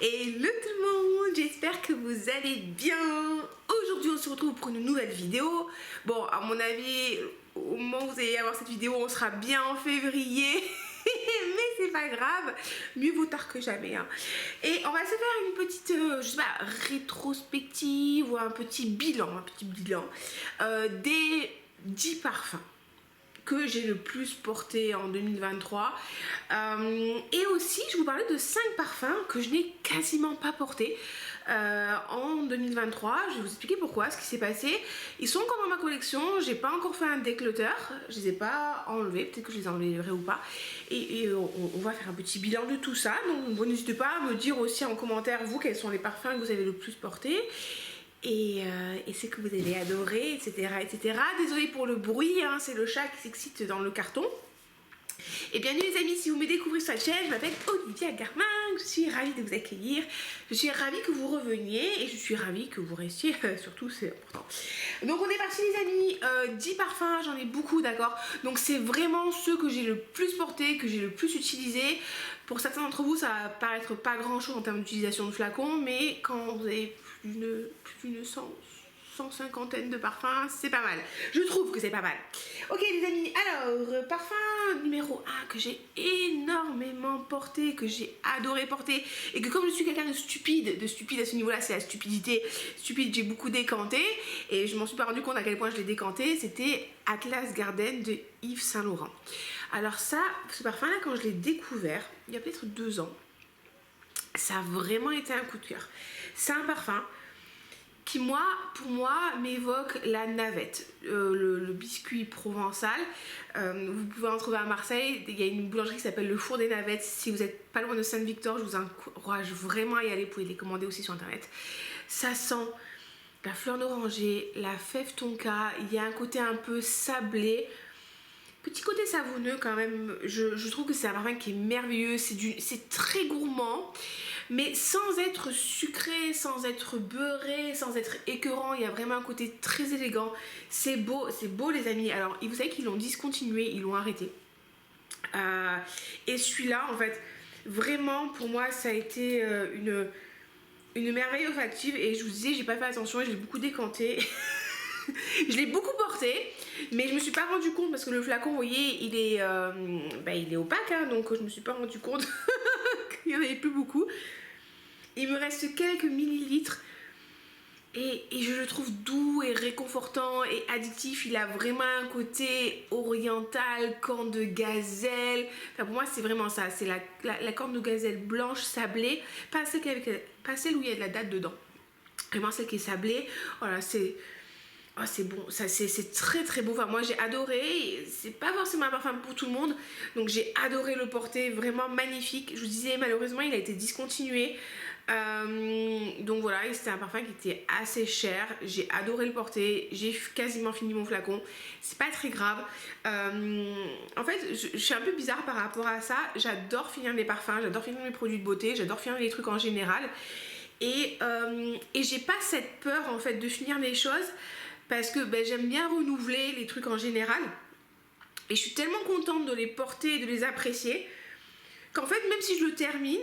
Hello tout le monde, j'espère que vous allez bien. Aujourd'hui on se retrouve pour une nouvelle vidéo. Bon, à mon avis, au moment où vous allez avoir cette vidéo, on sera bien en février. Mais c'est pas grave, mieux vaut tard que jamais hein. Et on va se faire une petite, je sais pas, rétrospective ou un petit bilan des 10 parfums que j'ai le plus porté en 2023 et aussi je vous parlais de 5 parfums que je n'ai quasiment pas portés en 2023. Je vais vous expliquer pourquoi, ce qui s'est passé. Ils sont encore dans ma collection, j'ai pas encore fait un déclutter, je les ai pas enlevés, peut-être que je les enlèverai ou pas, et on va faire un petit bilan de tout ça. Donc n'hésitez pas à me dire aussi en commentaire vous quels sont les parfums que vous avez le plus portés et c'est que vous avez adoré, etc. Désolée pour le bruit, hein, c'est le chat qui s'excite dans le carton. Et bienvenue les amis, si vous me découvrez sur la chaîne, je m'appelle Olivia Garmin, je suis ravie de vous accueillir, je suis ravie que vous reveniez et je suis ravie que vous restiez, surtout c'est important. Donc on est parti les amis, 10 parfums, j'en ai beaucoup d'accord, donc c'est vraiment ceux que j'ai le plus porté, que j'ai le plus utilisé. Pour certains d'entre vous ça va paraître pas grand chose en termes d'utilisation de flacons, mais quand vous avez plus d'une 150aine de parfums, c'est pas mal. Je trouve que c'est pas mal. Ok les amis, alors parfum numéro 1 que j'ai énormément porté, que j'ai adoré porter, et que comme je suis quelqu'un de stupide à ce niveau là, c'est la stupidité, stupide, j'ai beaucoup décanté et je m'en suis pas rendu compte à quel point je l'ai décanté. C'était Atlas Garden de Yves Saint Laurent. Alors ça, ce parfum là, quand je l'ai découvert il y a peut-être 2 ans, ça a vraiment été un coup de cœur. C'est un parfum qui pour moi m'évoque la navette, le biscuit provençal. Vous pouvez en trouver à Marseille, il y a une boulangerie qui s'appelle le Four des Navettes. Si vous n'êtes pas loin de Saint-Victor, je vous encourage vraiment à y aller, vous pouvez les commander aussi sur internet. Ça sent la fleur d'oranger, la fève tonka, il y a un côté un peu sablé, petit côté savonneux quand même. Je trouve que c'est un parfum qui est merveilleux, c'est très gourmand, mais sans être sucré, sans être beurré, sans être écœurant. Il y a vraiment un côté très élégant. C'est beau les amis. Alors vous savez qu'ils l'ont discontinué, ils l'ont arrêté. Et celui-là en fait, vraiment pour moi ça a été une merveille olfactive. Et je vous disais, j'ai pas fait attention et je l'ai beaucoup décanté. Je l'ai beaucoup porté, mais je me suis pas rendu compte parce que le flacon, vous voyez, il est opaque, hein, donc je me suis pas rendu compte qu'il y en avait plus beaucoup. Il me reste quelques millilitres et je le trouve doux et réconfortant et addictif. Il a vraiment un côté oriental, corne de gazelle. Enfin, pour moi, c'est vraiment ça. C'est la corne de gazelle blanche sablée, pas celle où il y a de la date dedans. Vraiment celle qui est sablée. Voilà, c'est... Oh, c'est bon, c'est très très beau. Enfin, moi j'ai adoré. C'est pas forcément un parfum pour tout le monde, donc j'ai adoré le porter, vraiment magnifique. Je vous disais, malheureusement il a été discontinué, donc voilà. Et c'était un parfum qui était assez cher. J'ai adoré le porter, j'ai quasiment fini mon flacon, c'est pas très grave. En fait je suis un peu bizarre par rapport à ça. J'adore finir mes parfums, j'adore finir mes produits de beauté, j'adore finir les trucs en général, et j'ai pas cette peur en fait de finir les choses, parce que j'aime bien renouveler les trucs en général et je suis tellement contente de les porter et de les apprécier qu'en fait même si je le termine,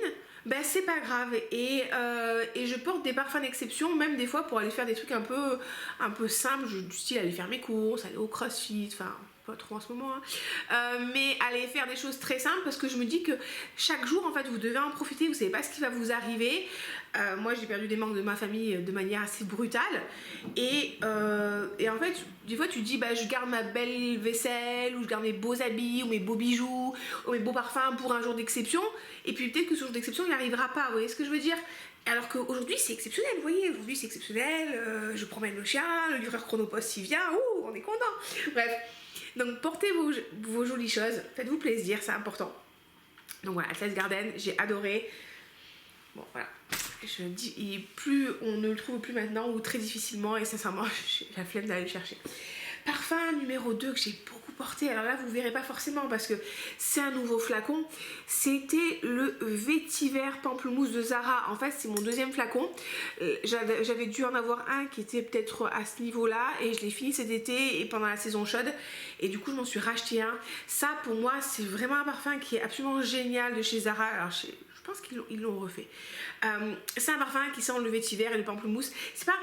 c'est pas grave. Et je porte des parfums d'exception, même des fois pour aller faire des trucs un peu simples, du style aller faire mes courses, aller au crossfit, enfin pas trop en ce moment, hein. Mais aller faire des choses très simples, parce que je me dis que chaque jour en fait vous devez en profiter, vous savez pas ce qui va vous arriver. Moi j'ai perdu des membres de ma famille de manière assez brutale, et en fait des fois tu te dis je garde ma belle vaisselle, ou je garde mes beaux habits, ou mes beaux bijoux, ou mes beaux parfums pour un jour d'exception, et puis peut-être que ce jour d'exception il n'arrivera pas, vous voyez ce que je veux dire. Alors qu'aujourd'hui c'est exceptionnel, vous voyez, aujourd'hui c'est exceptionnel, je promène le chien, le livreur Chronopost il vient, on est content. Bref, donc portez vos jolies choses, faites-vous plaisir, c'est important. Donc voilà, Atlas Garden, j'ai adoré. Bon voilà, je dis, on ne le trouve plus maintenant, ou très difficilement, et sincèrement j'ai la flemme d'aller le chercher. Parfum numéro 2 que j'ai beaucoup porté, alors là vous verrez pas forcément parce que c'est un nouveau flacon, c'était le Vétiver Pamplemousse de Zara. En fait c'est mon deuxième flacon, j'avais dû en avoir un qui était peut-être à ce niveau là, et je l'ai fini cet été et pendant la saison chaude, et du coup je m'en suis racheté un. Ça pour moi c'est vraiment un parfum qui est absolument génial de chez Zara. Alors je pense qu'ils l'ont refait. C'est un parfum qui sent le vétiver et le pamplemousse. C'est pas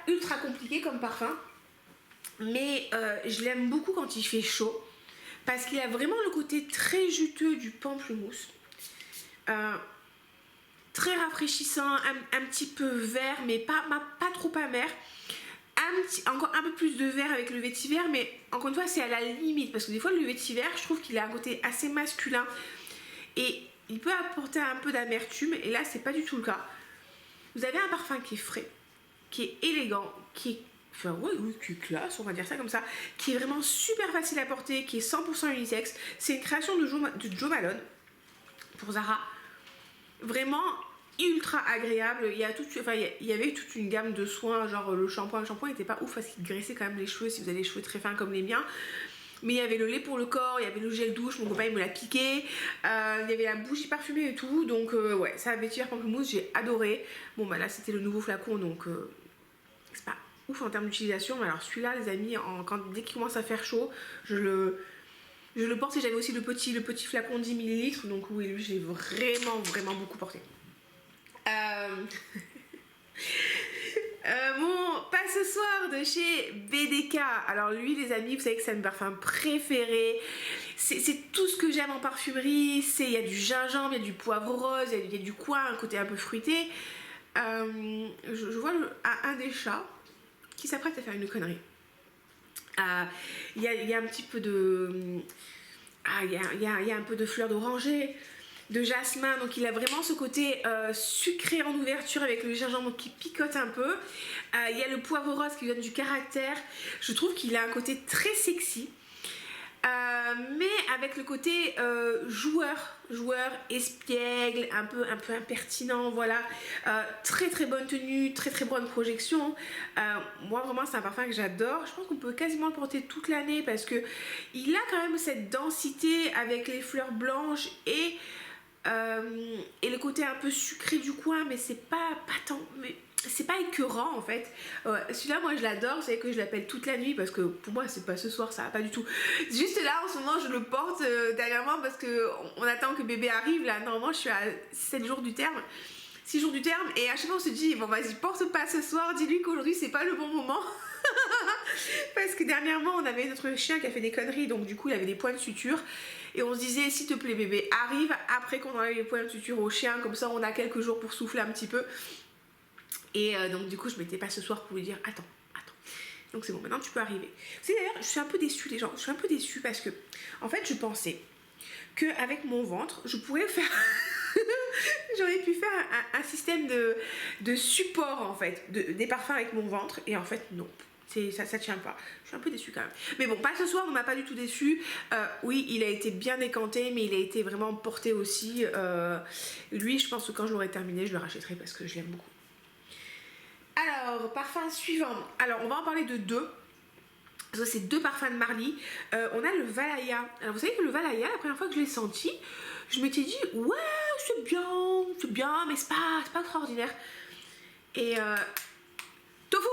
ultra compliqué comme parfum, mais je l'aime beaucoup quand il fait chaud parce qu'il a vraiment le côté très juteux du pamplemousse, très rafraîchissant, un petit peu vert mais pas trop amer, encore un peu plus de vert avec le vétiver, mais encore une fois c'est à la limite parce que des fois le vétiver je trouve qu'il a un côté assez masculin et il peut apporter un peu d'amertume, et là c'est pas du tout le cas. Vous avez un parfum qui est frais, qui est élégant, qui est qui est classe, on va dire ça comme ça, qui est vraiment super facile à porter, qui est 100% unisexe. C'est une création de Jo Malone pour Zara. Vraiment ultra agréable. Il y avait toute une gamme de soins, genre le shampoing n'était pas ouf parce qu'il graissait quand même les cheveux si vous avez les cheveux très fins comme les miens. Mais il y avait le lait pour le corps, il y avait le gel douche, mon copain il me l'a piqué, il y avait la bougie parfumée et tout, donc ouais, ça avait tiré pamplemousse, j'ai adoré. Bon bah là c'était le nouveau flacon, donc c'est pas ouf en termes d'utilisation, mais alors celui-là les amis, dès qu'il commence à faire chaud, je le porte, et j'avais aussi le petit flacon 10 ml, donc oui, lui j'ai vraiment beaucoup porté. Mon passe-soir de chez BDK, alors lui les amis, vous savez que c'est mon parfum préféré, c'est tout ce que j'aime en parfumerie, il y a du gingembre, il y a du poivre rose, il y a du coin, un côté un peu fruité. Je vois un des chats qui s'apprête à faire une connerie. Il y a un petit peu de... il y a un peu de fleurs d'oranger, de jasmin, donc il a vraiment ce côté sucré en ouverture avec le gingembre qui picote un peu. Il y a le poivre rose qui lui donne du caractère. Je trouve qu'il a un côté très sexy, mais avec le côté joueur, espiègle, un peu impertinent, voilà. Très bonne tenue, très bonne projection. Moi vraiment c'est un parfum que j'adore. Je pense qu'on peut quasiment le porter toute l'année parce que il a quand même cette densité avec les fleurs blanches et le côté un peu sucré du coin, mais c'est pas tant, mais c'est pas écœurant en fait. Celui-là moi je l'adore, vous savez que je l'appelle toute la nuit parce que pour moi c'est pas ce soir, ça va pas du tout. Juste là en ce moment je le porte derrière moi parce que on attend que bébé arrive. Là normalement je suis à 7 jours du terme, 6 jours du terme, et à chaque fois on se dit bon vas-y porte pas ce soir, dis-lui qu'aujourd'hui c'est pas le bon moment. Parce que dernièrement on avait notre chien qui a fait des conneries, donc du coup il avait des points de suture et on se disait s'il te plaît bébé arrive après qu'on enlève les points de suture au chien, comme ça on a quelques jours pour souffler un petit peu. Et donc du coup je mettais pas ce soir pour lui dire attends, donc c'est bon, maintenant tu peux arriver. Vous savez d'ailleurs je suis un peu déçue les gens, je suis un peu déçue parce que en fait je pensais qu'avec mon ventre je pourrais faire j'aurais pu faire un système de support en fait, des parfums avec mon ventre, et en fait non. Ça tient pas, je suis un peu déçue quand même, mais bon, pas ce soir, on m'a pas du tout déçu. Oui, il a été bien décanté, mais il a été vraiment porté aussi. Lui je pense que quand je l'aurai terminé je le rachèterai parce que je l'aime beaucoup. Alors parfum suivant, alors on va en parler de deux, parce que c'est deux parfums de Marly. On a le Valaya. Alors vous savez que le Valaya, la première fois que je l'ai senti, je m'étais dit ouais c'est bien, mais c'est pas extraordinaire. Et tofu.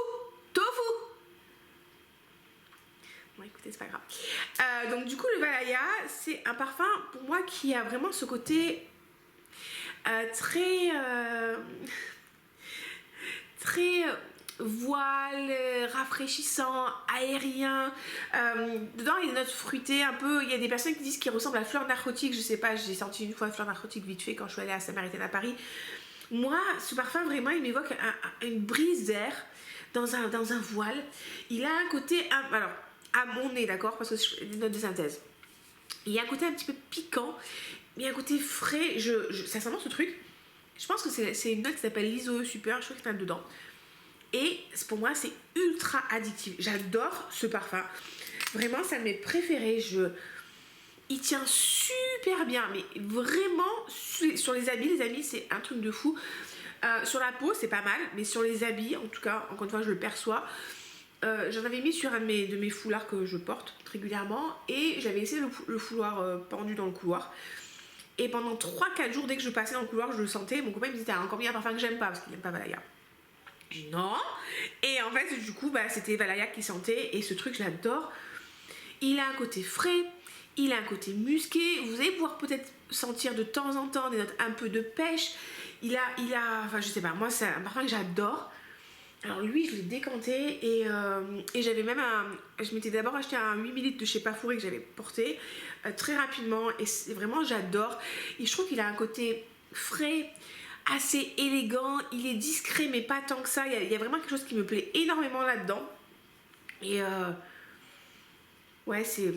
Bon écoutez, c'est pas grave. Donc du coup le Valaya c'est un parfum pour moi qui a vraiment ce côté très voile, rafraîchissant, aérien. Dedans il y a des notes fruitées un peu. Il y a des personnes qui disent qu'il ressemble à fleur narcotique, je sais pas, j'ai senti une fois fleur narcotique vite fait quand je suis allée à Samaritaine à Paris. Moi ce parfum vraiment il m'évoque une brise d'air dans un voile. Il a un côté, alors à mon nez, d'accord, parce que je fais des notes de synthèse, il y a un côté un petit peu piquant, mais il y a un côté frais. Sincèrement ce truc, je pense que c'est une note qui s'appelle l'Isoe Super, je crois qu'il y en a dedans. Et pour moi c'est ultra addictif, j'adore ce parfum, vraiment c'est un de mes préférés. Il tient super bien, mais vraiment sur les habits c'est un truc de fou. Sur la peau c'est pas mal, mais sur les habits en tout cas, encore une fois je le perçois. J'en avais mis sur un de mes foulards que je porte régulièrement, et j'avais essayé le foulard pendu dans le couloir, et pendant 3-4 jours dès que je passais dans le couloir je le sentais. Mon copain me disait t'as encore mis un parfum que j'aime pas parce qu'il n'aime pas Valaya. J'ai dit non, et en fait du coup c'était Valaya qui sentait, et ce truc je l'adore. Il a un côté frais, il a un côté musqué, vous allez pouvoir peut-être sentir de temps en temps des notes un peu de pêche. Enfin je sais pas, moi c'est un parfum que j'adore. Alors lui je l'ai décanté et j'avais même je m'étais d'abord acheté un 8 ml de chez Parfumé que j'avais porté très rapidement et vraiment j'adore. Et je trouve qu'il a un côté frais, assez élégant, il est discret mais pas tant que ça, il y a vraiment quelque chose qui me plaît énormément là-dedans. Et ouais c'est...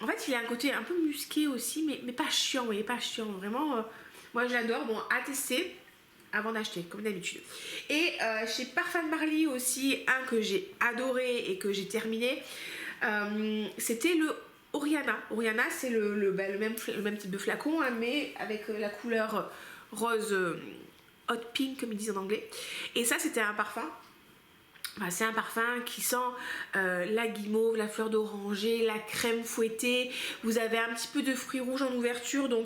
En fait il a un côté un peu musqué aussi mais pas chiant, vous voyez, pas chiant, vraiment moi je l'adore. Bon, à tester avant d'acheter comme d'habitude. Et chez Parfum de Marly aussi, un que j'ai adoré et que j'ai terminé, c'était le Oriana. Oriana c'est le même type de flacon hein, mais avec la couleur rose hot pink comme ils disent en anglais. Et ça c'était un parfum. C'est un parfum qui sent la guimauve, la fleur d'oranger, la crème fouettée. Vous avez un petit peu de fruits rouges en ouverture, donc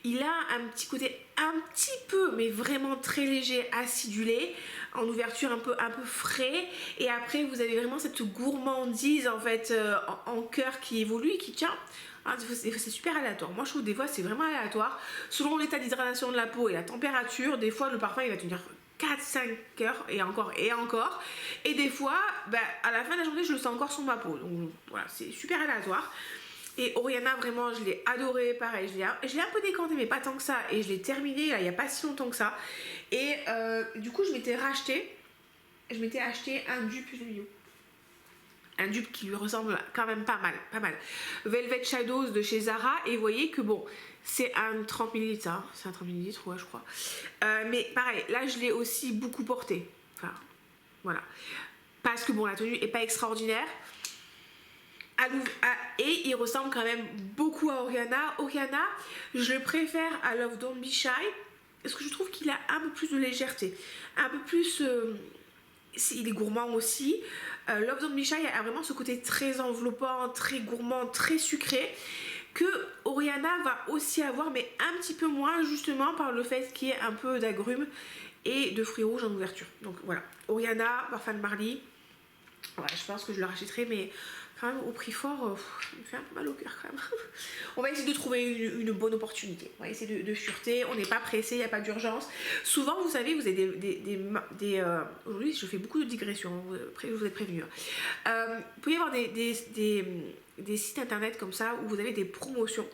il a un petit côté un petit peu, mais vraiment très léger, acidulé, en ouverture un peu frais. Et après vous avez vraiment cette gourmandise en fait en cœur qui évolue et qui tient. C'est super aléatoire. Moi je trouve des fois c'est vraiment aléatoire. Selon l'état d'hydratation de la peau et la température, des fois le parfum il va tenir 4-5 heures et encore et encore. Et des fois, à la fin de la journée, je le sens encore sur ma peau. Donc voilà, c'est super aléatoire. Et Oriana, vraiment, je l'ai adoré. Pareil, je l'ai un peu décanté, mais pas tant que ça. Et je l'ai terminé là, il n'y a pas si longtemps que ça. Et du coup, je m'étais acheté un dupe de un dupe qui lui ressemble quand même pas mal. Velvet Shadows de chez Zara. Et vous voyez que bon, c'est un 30 ml, hein. C'est un 30 ml, ouais, je crois. Mais pareil, là, je l'ai aussi beaucoup porté. Enfin, voilà. Parce que bon, la tenue est pas extraordinaire. Et il ressemble quand même beaucoup à Oriana. Oriana, je le préfère à Love Don't Be Shy. Parce que je trouve qu'il a un peu plus de légèreté. Un peu plus... il est gourmand aussi. Love Don't Be Shy a vraiment ce côté très enveloppant, très gourmand, très sucré que Oriana va aussi avoir, mais un petit peu moins justement par le fait qu'il y ait un peu d'agrumes et de fruits rouges en ouverture. Donc voilà, Oriana, Parfum de Marly. Ouais, je pense que je le rachèterai, mais quand même au prix fort, il me fait un peu mal au cœur quand même. On va essayer de trouver une bonne opportunité. On va essayer de fureter, on n'est pas pressé, il n'y a pas d'urgence. Souvent, vous savez, vous avez aujourd'hui, je fais beaucoup de digressions, vous êtes prévenus. Vous pouvez y avoir des sites internet comme ça où vous avez des promotions.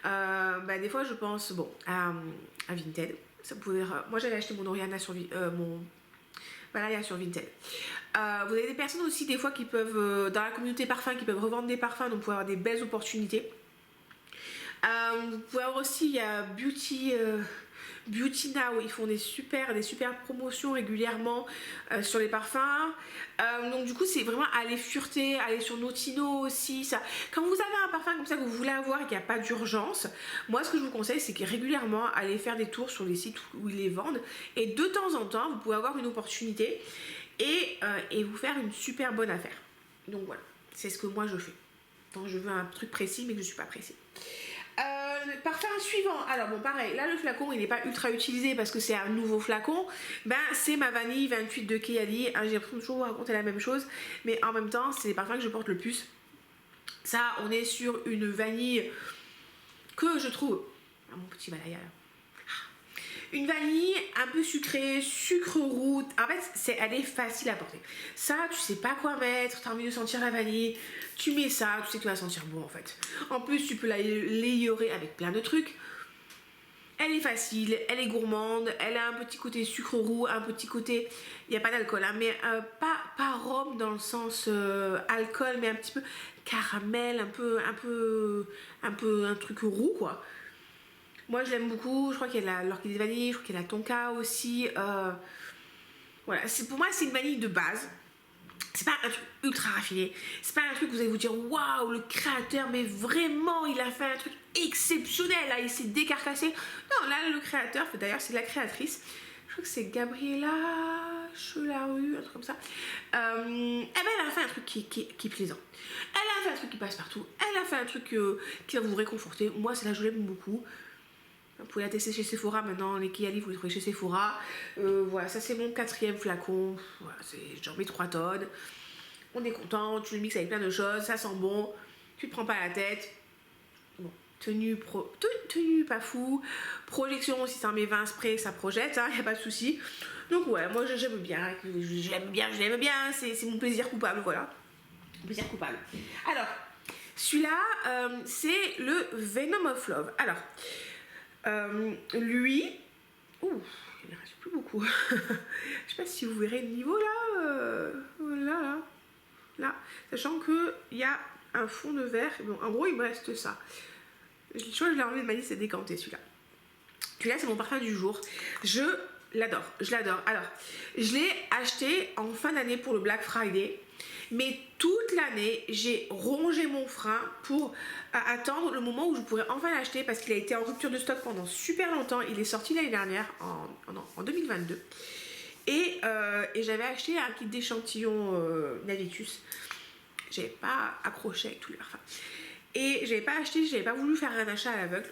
Des fois, je pense à Vinted. Ça pouvait, moi, j'avais acheté mon Oriana sur mon Balaya sur Vinted. Vous avez des personnes aussi des fois qui peuvent, dans la communauté parfum, qui peuvent revendre des parfums, donc vous pouvez avoir des belles opportunités. Vous pouvez avoir aussi, il y a Beauty Now, ils font des super promotions régulièrement sur les parfums. Donc du coup c'est vraiment aller fureter, aller sur Notino aussi. Ça. Quand vous avez un parfum comme ça que vous voulez avoir et qu'il n'y a pas d'urgence, moi ce que je vous conseille c'est que régulièrement aller faire des tours sur les sites où ils les vendent. Et de temps en temps vous pouvez avoir une opportunité et vous faire une super bonne affaire. Donc voilà, c'est ce que moi je fais. Donc je veux un truc précis mais que je ne suis pas pressée. Parfum suivant, alors bon pareil, là le flacon il n'est pas ultra utilisé parce que c'est un nouveau flacon, c'est ma vanille 28 de Kayali. J'ai l'impression de toujours vous raconter la même chose, mais en même temps c'est les parfums que je porte le plus. Ça on est sur une vanille que je trouve, mon petit balaya là. Une vanille un peu sucrée, sucre roux. En fait, elle est facile à porter. Ça, tu sais pas quoi mettre, tu as envie de sentir la vanille, tu mets ça, tu sais que tu vas sentir bon en fait. En plus, tu peux la layerer avec plein de trucs. Elle est facile, elle est gourmande, elle a un petit côté sucre roux, un petit côté, il n'y a pas d'alcool, hein, mais pas rhum dans le sens alcool, mais un petit peu caramel, un truc roux quoi. Moi je l'aime beaucoup, je crois qu'il y a l'orchidée de vanille, je crois qu'il y a la tonka aussi. Voilà, pour moi c'est une vanille de base. C'est pas un truc ultra raffiné. C'est pas un truc que vous allez vous dire waouh, le créateur, mais vraiment il a fait un truc exceptionnel, là, il s'est décarcassé. Non, là le créateur, d'ailleurs c'est la créatrice. Je crois que c'est Gabriella Chelarue, un truc comme ça. Elle a fait un truc qui est plaisant. Elle a fait un truc qui passe partout. Elle a fait un truc qui va vous réconforter. Moi, c'est là je l'aime beaucoup. Vous pouvez la tester chez Sephora maintenant, les Kayali vous les trouvez chez Sephora. Voilà, ça c'est mon 4e flacon. Voilà, j'en mets 3 tonnes. On est content, tu le mixes avec plein de choses, ça sent bon, tu te prends pas la tête. Bon, tenue pas fou, projection si ça met 20 sprays ça projette, il n'y a pas de souci. Donc ouais, moi j'aime bien, c'est mon plaisir coupable, voilà. Plaisir coupable. Alors, celui-là, c'est le Venom of Love. Alors, lui, ouh, il ne reste plus beaucoup. Je sais pas si vous verrez le niveau là, sachant que il y a un fond de verre. Bon, en gros, il me reste ça. Je l'ai enlevé de ma liste, c'est décanté celui-là. Celui-là, c'est mon parfum du jour. Je l'adore. Alors, je l'ai acheté en fin d'année pour le Black Friday. Mais toute l'année, j'ai rongé mon frein pour attendre le moment où je pourrais enfin l'acheter parce qu'il a été en rupture de stock pendant super longtemps. Il est sorti l'année dernière, en 2022. Et j'avais acheté un kit d'échantillon Navitus. J'avais pas accroché avec tous les parfums. Et j'avais pas voulu faire un achat à l'aveugle.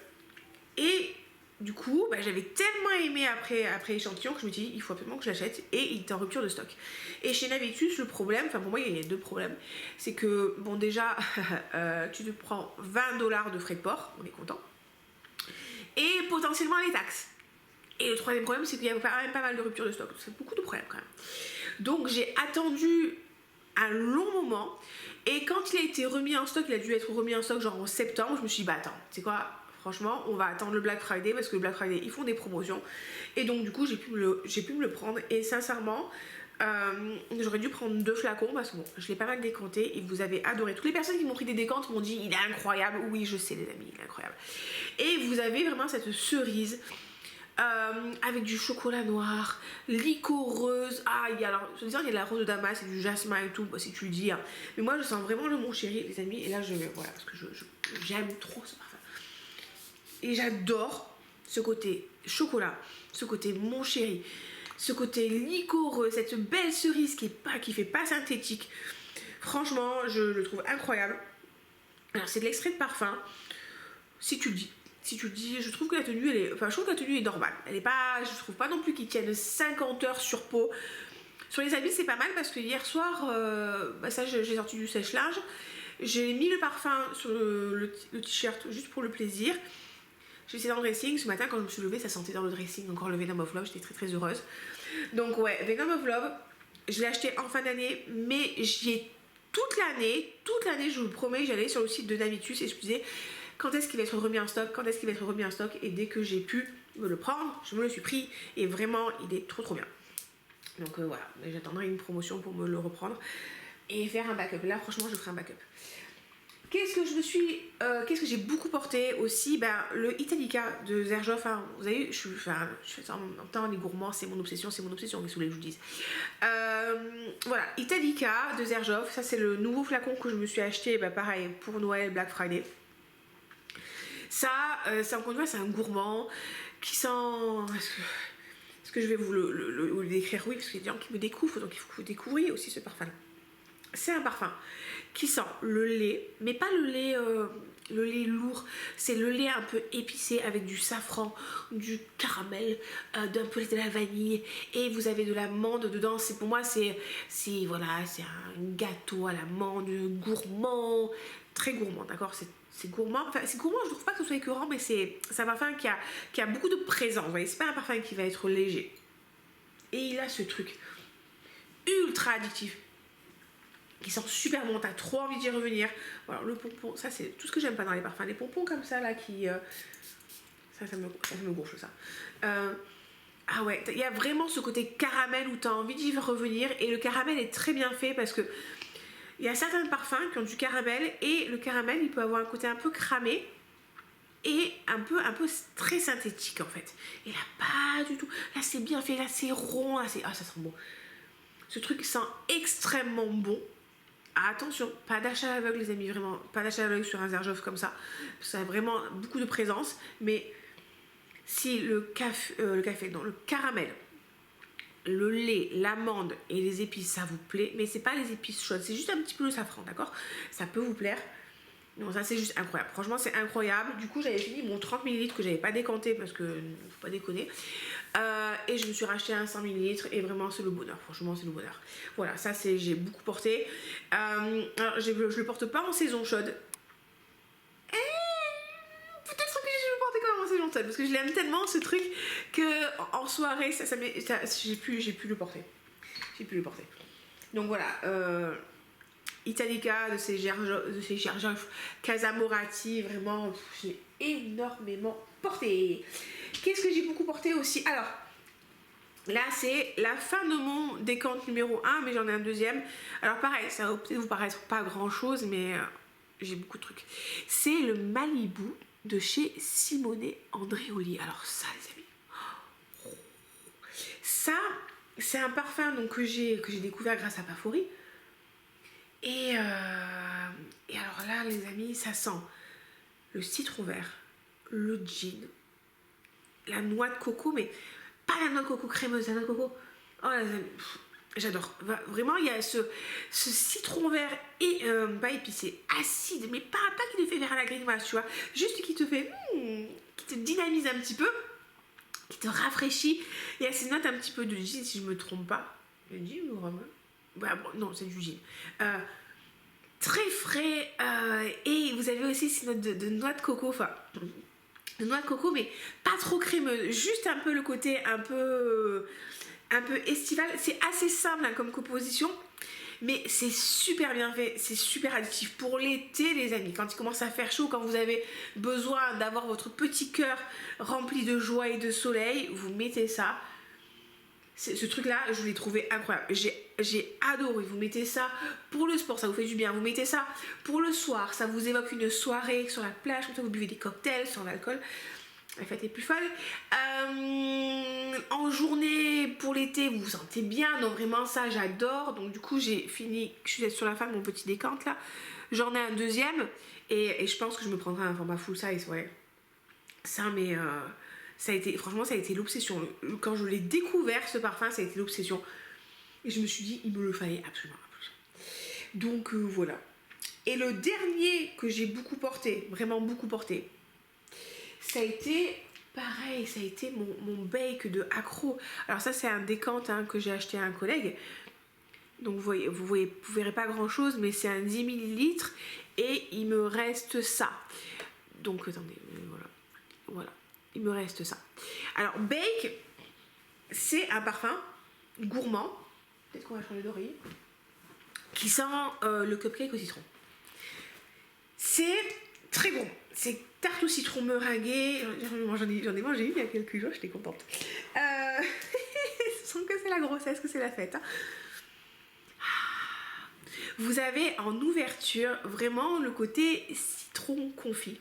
Et du coup, j'avais tellement aimé après échantillon que je me suis dit, il faut absolument que je l'achète. Et il était en rupture de stock. Et chez Navitus, le problème, enfin pour moi, il y a deux problèmes. C'est que, bon, déjà, tu te prends 20 $ de frais de port, on est content. Et potentiellement les taxes. Et le troisième problème, c'est qu'il y a quand même pas mal de ruptures de stock. C'est beaucoup de problèmes quand même. Donc j'ai attendu un long moment. Et quand il a été remis en stock, il a dû être remis en stock genre en septembre. Je me suis dit, attends, c'est quoi? Franchement, on va attendre le Black Friday parce que le Black Friday, ils font des promotions. Et donc, du coup, j'ai pu me le prendre. Et sincèrement, j'aurais dû prendre 2 flacons parce que bon, je l'ai pas mal décanté et vous avez adoré. Toutes les personnes qui m'ont pris des décantes m'ont dit, il est incroyable. Oui, je sais, les amis, il est incroyable. Et vous avez vraiment cette cerise. Avec du chocolat noir, licoreuse. Il y a de la rose de Damas et du jasmin et tout, si tu le dis. Hein. Mais moi, je sens vraiment le Mon Chéri, les amis. Et là, voilà, parce que j'aime trop ce parfum. Et j'adore ce côté chocolat, ce côté Mon Chéri, ce côté licoreux, cette belle cerise qui fait pas synthétique. Franchement, je le trouve incroyable. Alors, c'est de l'extrait de parfum. Si tu le dis, je trouve que la tenue, je trouve que la tenue est normale. Je trouve pas non plus qu'ils tiennent 50 heures sur peau. Sur les habits, c'est pas mal parce que hier soir, j'ai sorti du sèche-linge. J'ai mis le parfum sur le t-shirt juste pour le plaisir. J'ai essayé dans le dressing. Ce matin, quand je me suis levée, ça sentait dans le dressing encore le Venom of Love. J'étais très très heureuse. Donc ouais, Venom of Love, je l'ai acheté en fin d'année, mais toute l'année, je vous le promets, j'allais sur le site de Navitus et je me disais quand est-ce qu'il va être remis en stock, et dès que j'ai pu me le prendre, je me le suis pris et vraiment il est trop bien. Donc voilà, j'attendrai une promotion pour me le reprendre et faire un backup. Là franchement je ferai un backup. Qu'est-ce que j'ai beaucoup porté aussi, le Italica de Xerjoff, hein. Vous avez, je fais ça en même temps, les gourmands c'est mon obsession, qu'est-ce que vous voulez que je vous dise. Voilà, Italica de Xerjoff, ça c'est le nouveau flacon que je me suis acheté, pareil pour Noël, Black Friday. Ça, encore une fois, c'est un gourmand qui sent... Est-ce que je vais vous le décrire? Oui, parce qu'il y a des gens qui me découvrent, donc il faut que vous découvriez aussi ce parfum-là. C'est un parfum qui sent le lait, mais pas le lait lourd, c'est le lait un peu épicé avec du safran, du caramel, d'un peu de la vanille, et vous avez de l'amande dedans. Pour moi, c'est un gâteau à l'amande gourmand, très gourmand, d'accord? C'est gourmand, je trouve pas que ce soit écœurant, mais c'est un parfum qui a beaucoup de présence, vous voyez, c'est pas un parfum qui va être léger. Et il a ce truc ultra addictif qui sent super bon, t'as trop envie d'y revenir. Voilà, le pompon, ça c'est tout ce que j'aime pas dans les parfums, les pompons comme ça là qui... ça me gonfle ça. Ah ouais, il y a vraiment ce côté caramel où t'as envie d'y revenir, et le caramel est très bien fait parce que il y a certains parfums qui ont du caramel, et le caramel il peut avoir un côté un peu cramé et un peu très synthétique en fait. Et là pas du tout, là c'est bien fait, là c'est rond, là c'est... Ah ça sent bon. Ce truc sent extrêmement bon. Ah, attention, pas d'achat à l'aveugle les amis, vraiment, pas d'achat à l'aveugle sur un Xerjoff comme ça. Ça a vraiment beaucoup de présence, mais si le caramel, le lait, l'amande et les épices, ça vous plaît, mais c'est pas les épices chaudes, c'est juste un petit peu le safran, d'accord? Ça peut vous plaire. Non, ça c'est juste incroyable. Franchement, c'est incroyable. Du coup, j'avais fini mon 30 ml que j'avais pas décanté parce que faut pas déconner. Et je me suis racheté un 100 ml et vraiment, c'est le bonheur. Franchement, c'est le bonheur. Voilà, ça j'ai beaucoup porté. Alors, je le porte pas en saison chaude. menthe parce que je l'aime tellement ce truc que en soirée j'ai pu le porter. J'ai pu le porter. Donc voilà, Italica de ces Gerjoff, Casa Morati, vraiment j'ai énormément porté. Qu'est-ce que j'ai beaucoup porté aussi? Alors là c'est la fin de mon décompte numéro 1, mais j'en ai un deuxième. Alors pareil, ça va peut-être vous paraître pas grand chose, mais j'ai beaucoup de trucs. C'est le Malibu de chez Simone Andreoli. Alors ça les amis, ça c'est un parfum donc, que j'ai découvert grâce à Pafori. Et alors là les amis, ça sent le citron vert, le gin, la noix de coco, mais pas la noix de coco crémeuse, la noix de coco. Oh les amis, j'adore. Vraiment, il y a ce citron vert et pas épicé, acide, mais pas qui te fait vers la grimace, tu vois. Juste qui te fait, qui te dynamise un petit peu, qui te rafraîchit. Il y a ces notes un petit peu de gin, si je me trompe pas. Le gin ou vraiment bah, bon, non, c'est du gin. Très frais et vous avez aussi ces notes de noix de coco, enfin de noix de coco, mais pas trop crémeuse, juste un peu le côté un peu estival. C'est assez simple hein, comme composition, mais c'est super bien fait, c'est super addictif pour l'été les amis, quand il commence à faire chaud, quand vous avez besoin d'avoir votre petit cœur rempli de joie et de soleil, vous mettez ça. Ce truc là je l'ai trouvé incroyable, j'ai adoré. Vous mettez ça pour le sport, ça vous fait du bien, vous mettez ça pour le soir, ça vous évoque une soirée sur la plage, comme ça vous buvez des cocktails sans alcool, la fête est plus folle. En journée pour l'été vous vous sentez bien, donc vraiment ça j'adore. Donc du coup j'ai fini, je suis sur la fin de mon petit décompte là, j'en ai un deuxième et je pense que je me prendrai un format full size, ouais ça, mais ça a été, franchement ça a été l'obsession. Quand je l'ai découvert ce parfum, ça a été l'obsession et je me suis dit il me le fallait absolument. Donc voilà. Et le dernier que j'ai beaucoup porté, vraiment beaucoup porté, ça a été pareil, ça a été mon bake de Accro. Alors ça c'est un décompte hein, que j'ai acheté à un collègue, donc vous verrez pas grand chose, mais c'est un 10 ml et il me reste ça. Donc attendez, voilà, il me reste ça. Alors bake, c'est un parfum gourmand, peut-être qu'on va changer d'oreiller, qui sent le cupcake au citron. C'est très gourmand, c'est tarte au citron meringuée. J'en ai mangé une il y a quelques jours, j'étais contente. Je sens que c'est la grossesse, que c'est la fête. Hein. Vous avez en ouverture vraiment le côté citron confit.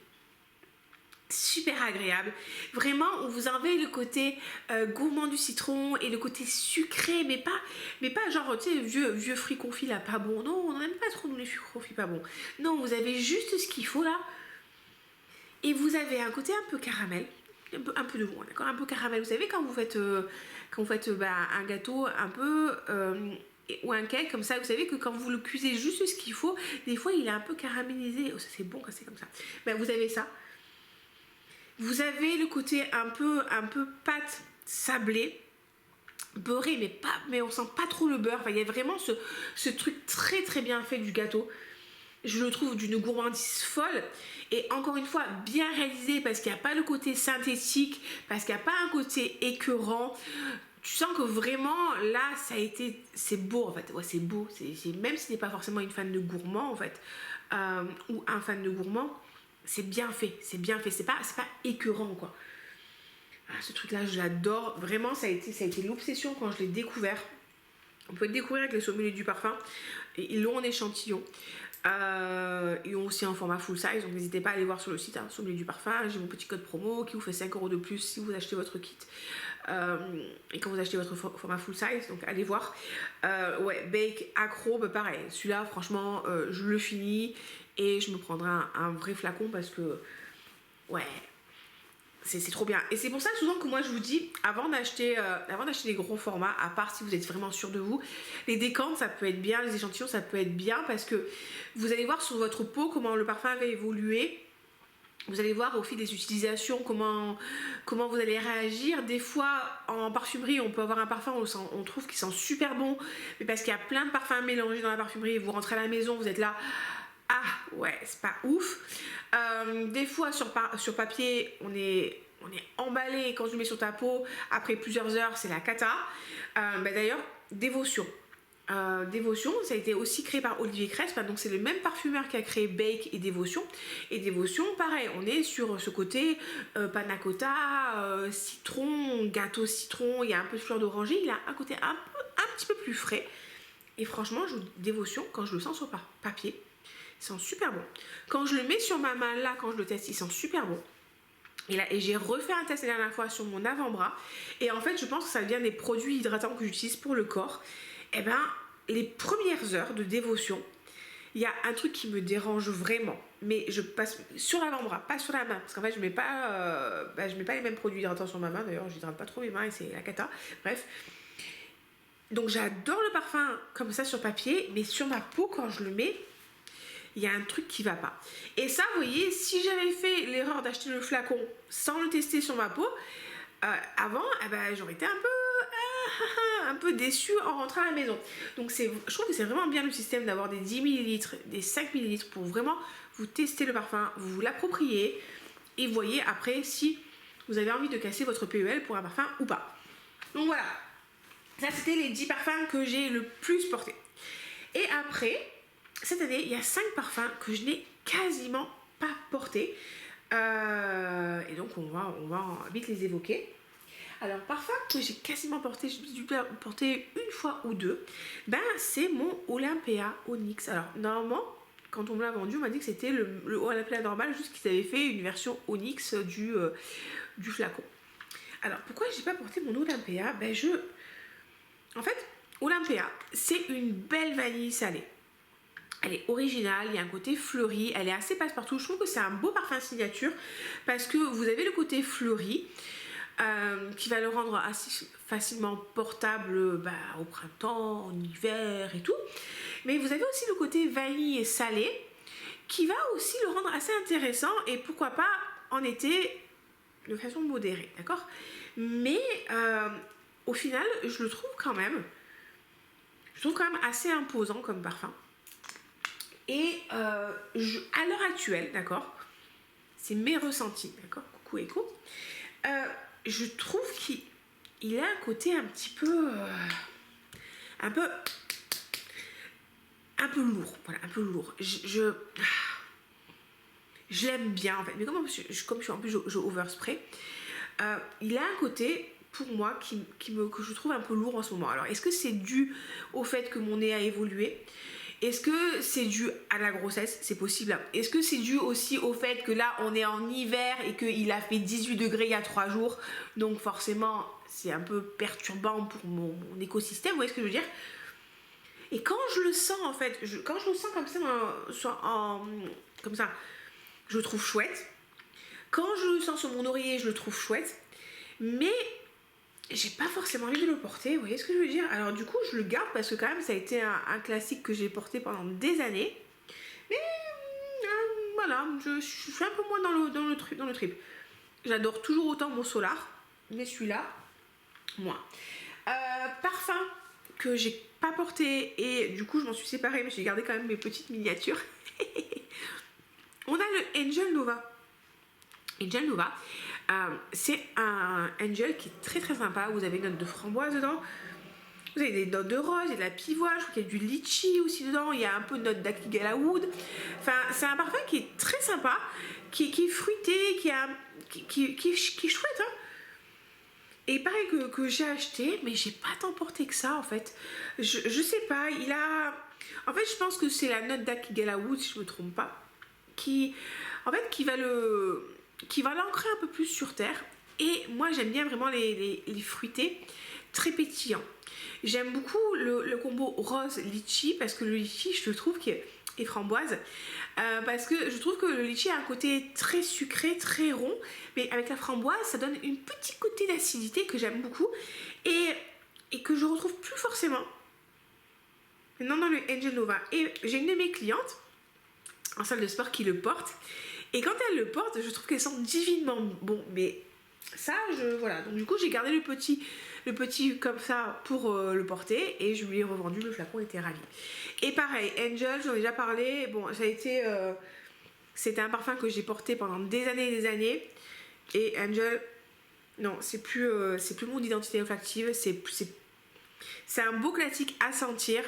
Super agréable, vraiment où vous enlevez le côté gourmand du citron et le côté sucré, mais pas genre tu sais vieux fruits confits là pas bon. Non, on n'aime pas trop nous les fruits confits pas bon. Non, vous avez juste ce qu'il faut là et vous avez un côté un peu caramel, un peu de bon, d'accord, un peu caramel. Vous savez quand vous faites un gâteau un peu ou un cake comme ça, vous savez que quand vous le cuisez juste ce qu'il faut, des fois il est un peu caramélisé. Oh, ça c'est bon quand c'est comme ça. Ben, vous avez ça. Vous avez le côté un peu pâte sablée, beurrée, mais on sent pas trop le beurre. Enfin, il y a vraiment ce truc très très bien fait du gâteau. Je le trouve d'une gourmandise folle et encore une fois bien réalisé parce qu'il n'y a pas le côté synthétique, parce qu'il n'y a pas un côté écœurant. Tu sens que vraiment là c'est beau en fait. Ouais, c'est beau. Même si tu n'es pas forcément une fan de gourmand en fait ou un fan de gourmand. C'est bien fait, c'est pas écœurant quoi. Ah, ce truc là je l'adore, vraiment ça a été l'obsession quand je l'ai découvert. On peut le découvrir avec les sommeliers du parfum, et ils l'ont en échantillon. Ils ont aussi un format full size, donc n'hésitez pas à aller voir sur le site, hein, sommelier du parfum, j'ai mon petit code promo qui vous fait 5 € de plus si vous achetez votre kit. Et quand vous achetez votre format full size, donc allez voir. Ouais, Bake Accro, bah pareil, celui-là franchement je le finis et je me prendrai un vrai flacon parce que ouais, c'est trop bien. Et c'est pour ça souvent que moi je vous dis, avant d'acheter des gros formats, à part si vous êtes vraiment sûr de vous, les décantes ça peut être bien, les échantillons ça peut être bien parce que vous allez voir sur votre peau comment le parfum va évoluer. Vous allez voir au fil des utilisations comment vous allez réagir. Des fois en parfumerie on peut avoir un parfum, on trouve qu'il sent super bon, mais parce qu'il y a plein de parfums mélangés dans la parfumerie et vous rentrez à la maison, vous êtes là, ah ouais c'est pas ouf. Des fois sur papier on est on est emballé quand je le mets sur ta peau. Après plusieurs heures, c'est la cata. D'ailleurs, Dévotion. Dévotion, ça a été aussi créé par Olivier Cresp, donc c'est le même parfumeur qui a créé Bake et Dévotion. Et Dévotion, pareil, on est sur ce côté panna cotta, citron, gâteau citron, il y a un peu de fleur d'oranger, il a un côté un petit peu plus frais. Et franchement, Dévotion, quand je le sens sur papier, il sent super bon. Quand je le mets sur ma main, là, quand je le teste, il sent super bon. Et j'ai refait un test la dernière fois sur mon avant-bras. Et en fait, je pense que ça vient des produits hydratants que j'utilise pour le corps. Et les premières heures de Dévotion, il y a un truc qui me dérange vraiment. Mais je passe sur l'avant-bras, pas sur la main. Parce qu'en fait, je mets pas les mêmes produits hydratants sur ma main. D'ailleurs, je n'hydrate pas trop mes mains et c'est la cata. Bref. Donc, j'adore le parfum comme ça sur papier. Mais sur ma peau, quand je le mets, il y a un truc qui va pas. Et ça, vous voyez, si j'avais fait l'erreur d'acheter le flacon sans le tester sur ma peau, avant, j'aurais été un peu déçue en rentrant à la maison. Donc je trouve que c'est vraiment bien le système d'avoir des 10 ml, des 5 ml pour vraiment vous tester le parfum, vous l'appropriez et voyez après si vous avez envie de casser votre PEL pour un parfum ou pas. Donc voilà, ça c'était les 10 parfums que j'ai le plus portés. Et après, cette année, il y a 5 parfums que je n'ai quasiment pas portés. Et donc, on va vite les évoquer. Alors, parfum que j'ai quasiment porté, j'ai dû porter une fois ou deux, c'est mon Olympea Onyx. Alors, normalement, quand on me l'a vendu, on m'a dit que c'était le Olympea normal, juste qu'ils avaient fait une version Onyx du flacon. Alors, pourquoi j'ai pas porté mon Olympea? En fait, Olympea, c'est une belle vanille salée. Elle est originale, il y a un côté fleuri, elle est assez passe-partout. Je trouve que c'est un beau parfum signature parce que vous avez le côté fleuri qui va le rendre assez facilement portable au printemps, en hiver et tout. Mais vous avez aussi le côté vanille et salé qui va aussi le rendre assez intéressant et pourquoi pas en été de façon modérée, d'accord? Mais au final, je le trouve quand même assez imposant comme parfum. Et à l'heure actuelle, d'accord, c'est mes ressentis, d'accord, coucou Echo, je trouve qu'il a un côté un petit peu, un peu lourd, voilà, un peu lourd. Je l'aime bien en fait, mais comme je suis en plus je overspray, il a un côté pour moi que je trouve un peu lourd en ce moment. Alors est-ce que c'est dû au fait que mon nez a évolué? Est-ce que c'est dû à la grossesse? C'est possible. Est-ce que c'est dû aussi au fait que là on est en hiver et qu'il a fait 18 degrés il y a 3 jours, donc forcément c'est un peu perturbant pour mon écosystème, vous voyez ce que je veux dire? Et quand je le sens en fait, quand je le sens comme ça, je le trouve chouette. Quand je le sens sur mon oreiller, je le trouve chouette. Mais j'ai pas forcément envie de le porter, vous voyez ce que je veux dire? Alors du coup je le garde parce que quand même ça a été un classique que j'ai porté pendant des années. Mais voilà, je suis un peu moins dans le trip. J'adore toujours autant mon Solar, mais celui-là, moins. Parfum que j'ai pas porté et du coup je m'en suis séparée, mais j'ai gardé quand même mes petites miniatures. On a le Angel Nova. Angel Nova, c'est un Angel qui est très très sympa. Vous avez une note de framboise dedans, vous avez des notes de rose, il y a de la pivoine, je crois qu'il y a du litchi aussi dedans, il y a un peu de note d'Akigala Wood. Enfin, c'est un parfum qui est très sympa, qui est fruité, qui est chouette. Hein. Et pareil que j'ai acheté, mais j'ai pas tant porté que ça en fait. Je sais pas, il a. En fait, je pense que c'est la note d'Akigala Wood, si je me trompe pas, qui va l'ancrer un peu plus sur terre. Et moi j'aime bien vraiment les fruités très pétillants. J'aime beaucoup le combo rose litchi parce que le litchi je trouve et framboise parce que je trouve que le litchi a un côté très sucré, très rond, mais avec la framboise ça donne une petite côté d'acidité que j'aime beaucoup et que je retrouve plus forcément maintenant dans le Angel Nova. Et j'ai une de mes clientes en salle de sport qui le porte. Et quand elle le porte, je trouve qu'elle sent divinement bon. Mais ça, voilà. Donc du coup, j'ai gardé le petit comme ça pour le porter. Et je lui ai revendu, le flacon était ravi. Et pareil, Angel, j'en ai déjà parlé. Bon, ça a été... c'était un parfum que j'ai porté pendant des années et des années. Et Angel, non, c'est plus mon identité olfactive. C'est un beau classique à sentir.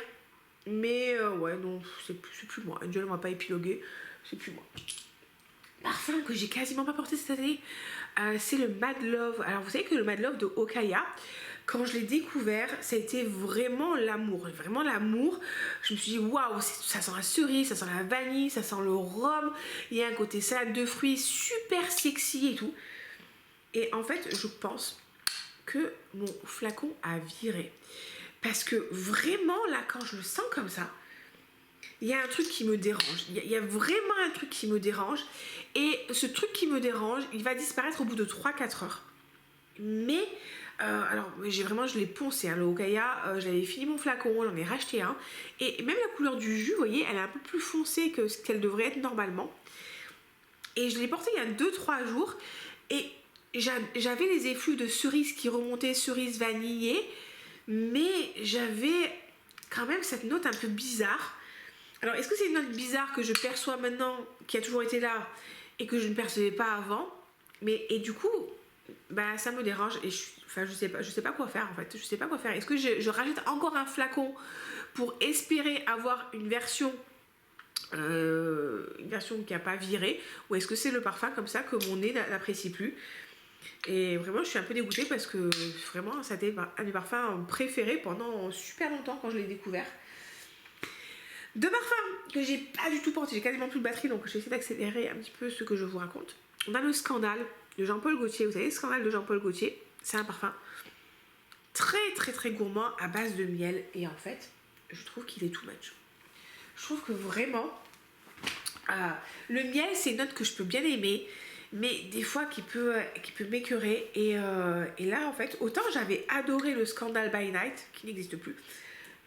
Mais ouais, non, c'est plus moi. Angel, on va pas épiloguer. C'est plus moi. Parfum que j'ai quasiment pas porté cette année, c'est le Mad Love. Alors vous savez que le Mad Love de Okaya, quand je l'ai découvert, ça a été vraiment l'amour. Vraiment l'amour. Je me suis dit, waouh, ça sent la cerise, ça sent la vanille, ça sent le rhum. Il y a un côté salade de fruits super sexy et tout. Et en fait, je pense que mon flacon a viré. Parce que vraiment, là, quand je le sens comme ça, il y a un truc qui me dérange. Il y a vraiment un truc qui me dérange. Et ce truc qui me dérange, il va disparaître au bout de 3-4 heures. Mais, alors, je l'ai poncé, hein, le Okaya. J'avais fini mon flacon, j'en ai racheté un. Et même la couleur du jus, vous voyez, elle est un peu plus foncée que ce qu'elle devrait être normalement. Et je l'ai porté il y a 2-3 jours. Et j'avais les effluves de cerise qui remontaient, cerise vanillée. Mais j'avais quand même cette note un peu bizarre. Alors, est-ce que c'est une note bizarre que je perçois maintenant, qui a toujours été là, et que je ne percevais pas avant? Et du coup, bah, ça me dérange, et je sais pas quoi faire, en fait. Je sais pas quoi faire. Est-ce que je rajoute encore un flacon pour espérer avoir une version qui n'a pas viré, ou est-ce que c'est le parfum comme ça que mon nez n'apprécie plus? Et vraiment, je suis un peu dégoûtée parce que vraiment, ça a été un des parfums préférés pendant super longtemps quand je l'ai découvert. Deux parfums que j'ai pas du tout porté, j'ai quasiment plus de batterie, donc je vais essayer d'accélérer un petit peu ce que je vous raconte. On a le Scandale de Jean-Paul Gaultier. Vous savez, le Scandale de Jean-Paul Gaultier, c'est un parfum très très très gourmand à base de miel. Et en fait, je trouve qu'il est too much. Je trouve que vraiment, le miel, c'est une note que je peux bien aimer, mais des fois qui peut m'écœurer. Et là, en fait, autant j'avais adoré le Scandale by Night, qui n'existe plus,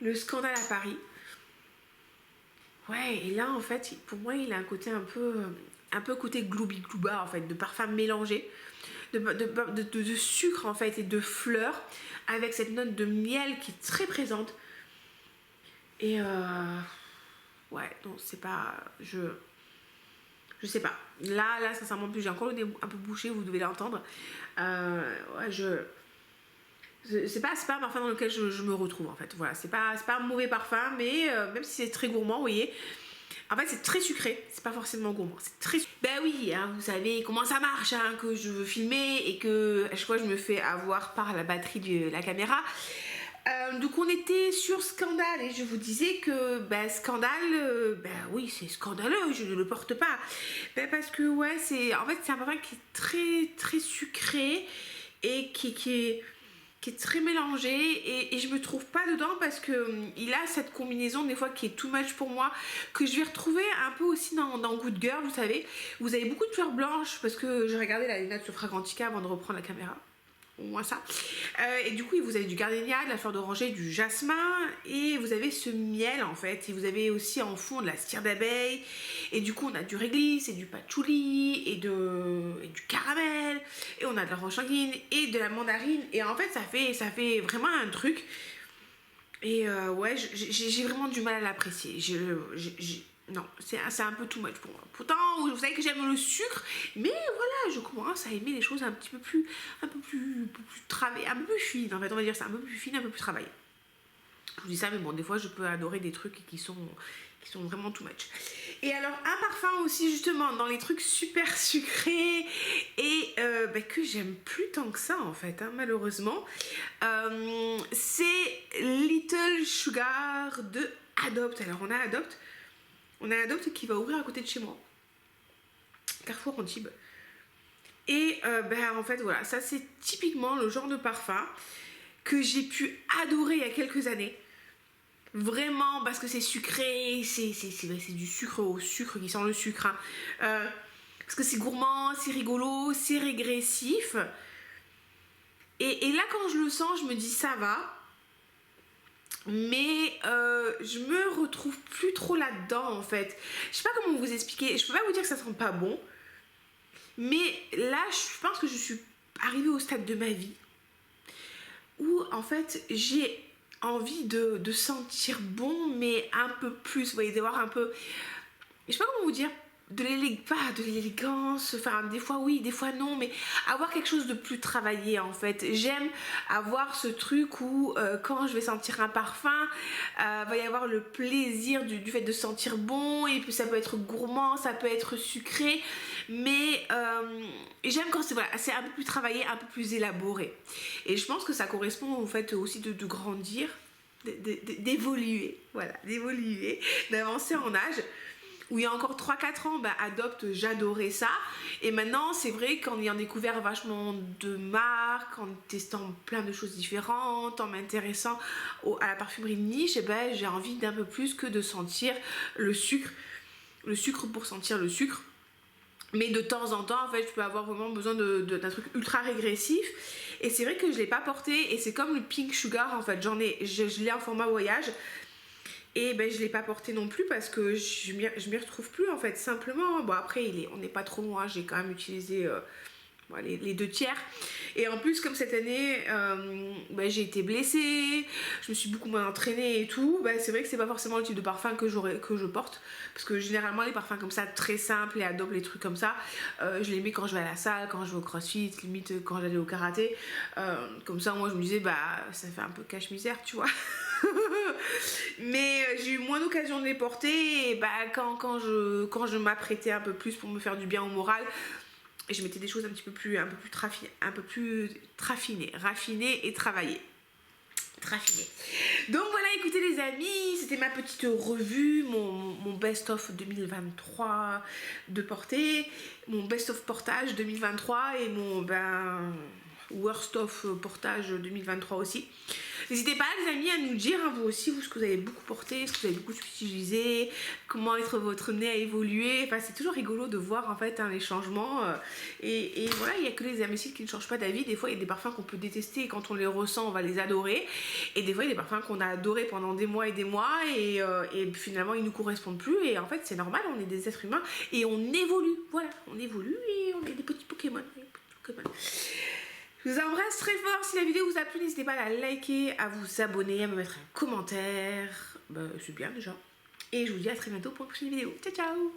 le Scandale à Paris. Ouais, et là, en fait, pour moi, il a un côté un peu côté gloubi-glouba, en fait, de parfum mélangé, de sucre, en fait, et de fleurs, avec cette note de miel qui est très présente. Et ouais, non, c'est pas... Je sais pas. Là, sincèrement, plus j'ai encore le nez un peu bouché, vous devez l'entendre. Ouais, c'est pas un parfum dans lequel je me retrouve, en fait. Voilà, c'est pas un mauvais parfum, mais même si c'est très gourmand, vous voyez, en fait, c'est très sucré, c'est pas forcément gourmand, c'est très... Ben oui, hein, vous savez comment ça marche, hein, que je veux filmer et que à chaque fois je me fais avoir par la batterie de la caméra. Donc on était sur Scandale et je vous disais que Scandale, oui, c'est scandaleux, je ne le porte pas. Parce que ouais, c'est un parfum qui est très très sucré et qui est très mélangé, et je me trouve pas dedans parce que il a cette combinaison des fois qui est too much pour moi, que je vais retrouver un peu aussi dans Good Girl. Vous savez, vous avez beaucoup de fleurs blanches, parce que j'ai regardé la lunette sur Fragrantica avant de reprendre la caméra, au moins ça. Et du coup, vous avez du gardénia, de la fleur d'oranger, du jasmin, et vous avez ce miel en fait, et vous avez aussi en fond de la cire d'abeille, et du coup on a du réglisse et du patchouli et du caramel, et on a de l'orange sanguine et de la mandarine, et en fait ça fait vraiment un truc. Et ouais, j'ai vraiment du mal à l'apprécier. Non, c'est un peu too much pour moi. Pourtant, vous savez que j'aime le sucre, mais voilà, je commence à aimer les choses un peu plus travaillées, un peu plus fines, en fait, on va dire ça, un peu plus fines, un peu plus travaillées. Je vous dis ça, mais bon, des fois, je peux adorer des trucs qui sont vraiment too much. Et alors, un parfum aussi, justement, dans les trucs super sucrés, et que j'aime plus tant que ça, en fait, hein, malheureusement, c'est Little Sugar de Adopt. Alors, on a Adopt qui va ouvrir à côté de chez moi, Carrefour Antibes. Et en fait, voilà, ça c'est typiquement le genre de parfum que j'ai pu adorer il y a quelques années. Vraiment, parce que c'est sucré, c'est du sucre au sucre qui sent le sucre. Hein. Parce que c'est gourmand, c'est rigolo, c'est régressif. Et là, quand je le sens, je me dis ça va. Mais je me retrouve plus trop là-dedans en fait. Je sais pas comment vous expliquer. Je peux pas vous dire que ça sent pas bon. Mais là, je pense que je suis arrivée au stade de ma vie où en fait j'ai envie de sentir bon, mais un peu plus. Vous voyez, d'avoir un peu... Je sais pas comment vous dire. pas de l'élégance, enfin des fois oui, des fois non, mais avoir quelque chose de plus travaillé en fait. J'aime avoir ce truc où quand je vais sentir un parfum, va y avoir le plaisir du fait de sentir bon, et puis ça peut être gourmand, ça peut être sucré, mais j'aime quand c'est un peu plus travaillé, un peu plus élaboré. Et je pense que ça correspond au fait aussi de grandir, d'évoluer, voilà, d'évoluer, d'avancer en âge. Où il y a encore 3-4 ans, Adopte, j'adorais ça. Et maintenant, c'est vrai qu'en ayant découvert vachement de marques, en testant plein de choses différentes, en m'intéressant à la parfumerie de niche, j'ai envie d'un peu plus que de sentir le sucre. Le sucre pour sentir le sucre. Mais de temps en temps, en fait, je peux avoir vraiment besoin d'un truc ultra régressif. Et c'est vrai que je ne l'ai pas porté. Et c'est comme le Pink Sugar, en fait. Je l'ai en format voyage. Et je l'ai pas porté non plus parce que je m'y retrouve plus en fait, simplement. Bon après on n'est pas trop loin, j'ai quand même utilisé les 2 tiers. Et en plus comme cette année j'ai été blessée, je me suis beaucoup moins entraînée et tout, c'est vrai que c'est pas forcément le type de parfum que je porte. Parce que généralement les parfums comme ça très simples et Adobe, les trucs comme ça, je les mets quand je vais à la salle, quand je vais au crossfit, limite quand j'allais au karaté. Comme ça moi je me disais ça fait un peu cache-misère tu vois. Mais j'ai eu moins d'occasion de les porter. Et quand je m'apprêtais un peu plus pour me faire du bien au moral, je mettais des choses un peu plus raffinées et travaillées. Donc voilà, écoutez les amis, c'était ma petite revue, mon best-of 2023 de portée, mon best-of portage 2023 et mon worst of portage 2023 aussi. N'hésitez pas les amis à nous dire vous aussi ce que vous avez beaucoup porté, ce que vous avez beaucoup utilisé, comment votre nez a évolué. Enfin c'est toujours rigolo de voir en fait les changements et voilà, il n'y a que les hermétiques qui ne changent pas d'avis. Des fois il y a des parfums qu'on peut détester et quand on les ressent on va les adorer, et des fois il y a des parfums qu'on a adorés pendant des mois et finalement ils nous correspondent plus, et en fait c'est normal, on est des êtres humains et on évolue, voilà, on évolue et on est des petits Pokémon. Je vous embrasse très fort. Si la vidéo vous a plu, n'hésitez pas à la liker, à vous abonner, à me mettre un commentaire. C'est bien déjà. Et je vous dis à très bientôt pour une prochaine vidéo. Ciao ciao.